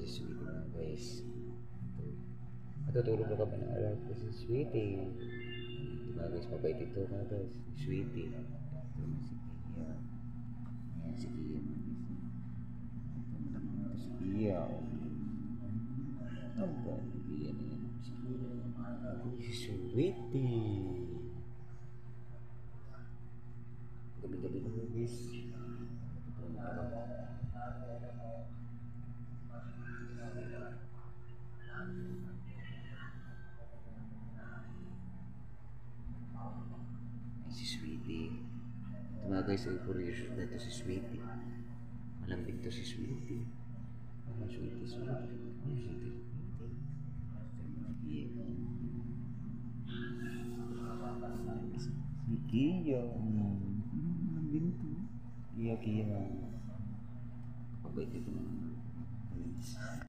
si Sweetie mga guys. Matutulog na ka ba ng alarm ko si Sweetie? Ito mga guys, mabait ito mga guys. Sweetie. Ito naman si Kia. Ayan si Kia mga guys. Ito naman si Kia. Ang ba? Si Kia na yan. Si Kia. Ako si Sweetie. Gabi-gabi na mga guys. Si Sweetie. Ito mga guys, ay curious na ito si Sweetie. Malambing to si Sweetie. Ano Sweetie? Ano Sweetie? Si Kia. Malambing to. Kia. Pabait ito mga guys.